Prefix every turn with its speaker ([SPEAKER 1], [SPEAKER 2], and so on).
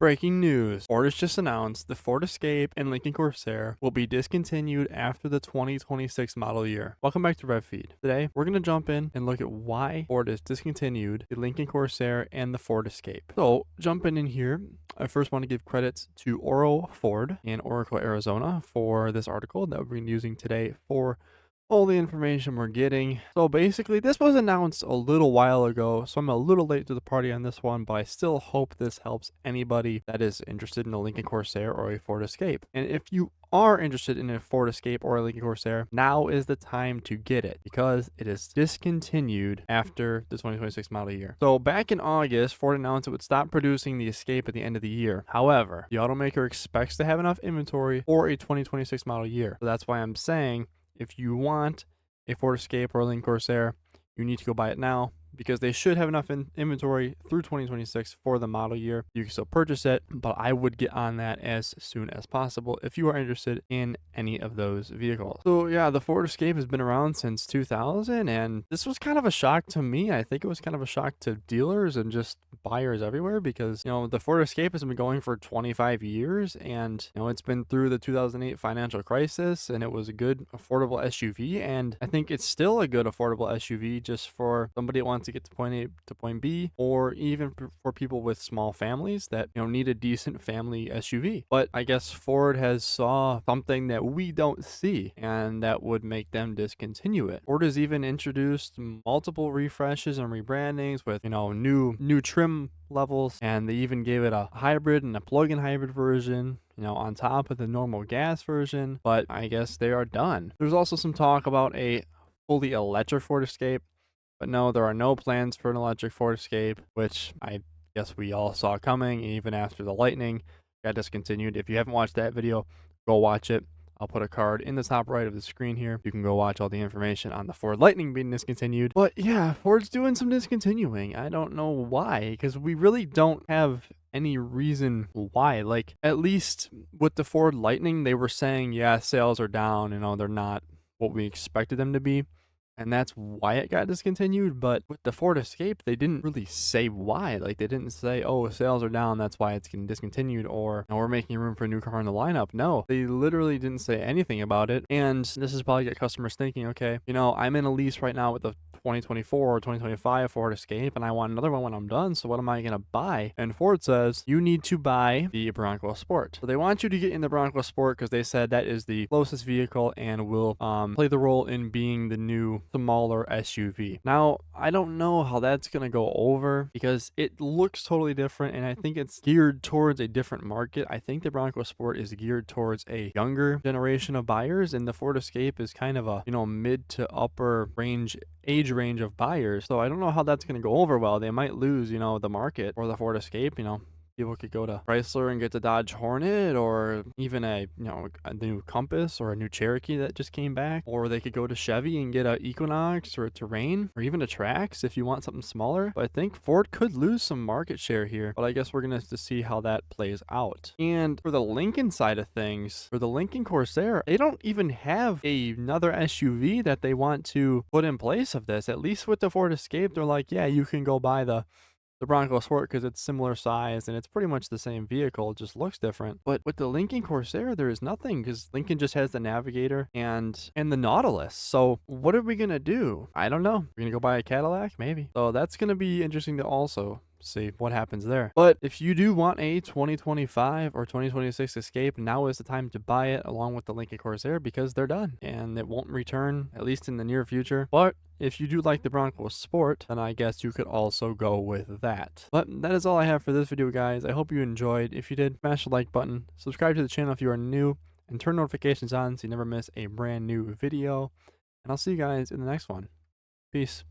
[SPEAKER 1] Breaking news. Ford has just announced the Ford Escape and Lincoln Corsair will be discontinued after the 2026 model year. Welcome back to RevFeed. Today, we're going to jump in and look at why Ford has discontinued the Lincoln Corsair and the Ford Escape. So, jumping in here, I first want to give credits to Oro Ford in Oracle, Arizona for this article that we're using today for all the information we're getting. So basically, this was announced a little while ago, so I'm a little late to the party on this one, but I still hope this helps anybody that is interested in a Lincoln Corsair or a Ford Escape. And if you are interested in a Ford Escape or a Lincoln Corsair, now is the time to get it because it is discontinued after the 2026 model year. So back in August, Ford announced it would stop producing the Escape at the end of the year. However, the automaker expects to have enough inventory for a 2026 model year. So that's why I'm saying if you want a Ford Escape or a Lincoln Corsair, you need to go buy it now because they should have enough inventory through 2026 for the model year. You can still purchase it, but I would get on that as soon as possible if you are interested in any of those vehicles. So yeah, the Ford Escape has been around since 2000, and this was kind of a shock to me. I think it was kind of a shock to dealers and just buyers everywhere because, the Ford Escape has been going for 25 years, and, it's been through the 2008 financial crisis, and it was a good, affordable SUV, and I think it's still a good, affordable SUV just for somebody that wants to get to point A to point B, or even for people with small families that need a decent family SUV. But I guess Ford has saw something that we don't see, and that would make them discontinue it. Ford has even introduced multiple refreshes and rebrandings with new trim levels, and they even gave it a hybrid and a plug-in hybrid version, on top of the normal gas version. But I guess they are done. There's also some talk about a fully electric Ford Escape. But no, there are no plans for an electric Ford Escape, which I guess we all saw coming even after the Lightning got discontinued. If you haven't watched that video, go watch it. I'll put a card in the top right of the screen here. You can go watch all the information on the Ford Lightning being discontinued. But yeah, Ford's doing some discontinuing. I don't know why, because we really don't have any reason why. Like, at least with the Ford Lightning, they were saying, yeah, sales are down, they're not what we expected them to be, and that's why it got discontinued. But with the Ford Escape, they didn't really say why. Like, they didn't say, oh, sales are down, that's why it's getting discontinued, or we're making room for a new car in the lineup. No, they literally didn't say anything about it. And this is probably get customers thinking, okay, I'm in a lease right now with the 2024 or 2025 Ford Escape, and I want another one when I'm done, so what am I going to buy? And Ford says, you need to buy the Bronco Sport. So they want you to get in the Bronco Sport because they said that is the closest vehicle and will play the role in being the new smaller SUV. Now, I don't know how that's going to go over because it looks totally different, and I think it's geared towards a different market. I think the Bronco Sport is geared towards a younger generation of buyers, and the Ford Escape is kind of a, mid to upper age range of buyers. So I don't know how that's going to go over well. They might lose, the market for the Ford Escape. People could go to Chrysler and get the Dodge Hornet, or even a new Compass or a new Cherokee that just came back, or they could go to Chevy and get a Equinox or a Terrain or even a Trax if you want something smaller. But I think Ford could lose some market share here, but I guess we're gonna have to see how that plays out. And for the Lincoln side of things, for the Lincoln Corsair, they don't even have another SUV that they want to put in place of this. At least with the Ford Escape, they're like, yeah, you can go buy the Bronco Sport because it's similar size and it's pretty much the same vehicle, it just looks different. But with the Lincoln Corsair, there is nothing because Lincoln just has the Navigator and the Nautilus. So what are we gonna do? I don't know. We're gonna go buy a Cadillac? Maybe. So that's gonna be interesting to also see what happens there. But if you do want a 2025 or 2026 Escape, now is the time to buy it along with the Lincoln Corsair because they're done and it won't return, at least in the near future. But if you do like the Bronco Sport, then I guess you could also go with that. But that is all I have for this video, guys. I hope you enjoyed. If you did, smash the like button, subscribe to the channel if you are new, and turn notifications on so you never miss a brand new video. And I'll see you guys in the next one. Peace.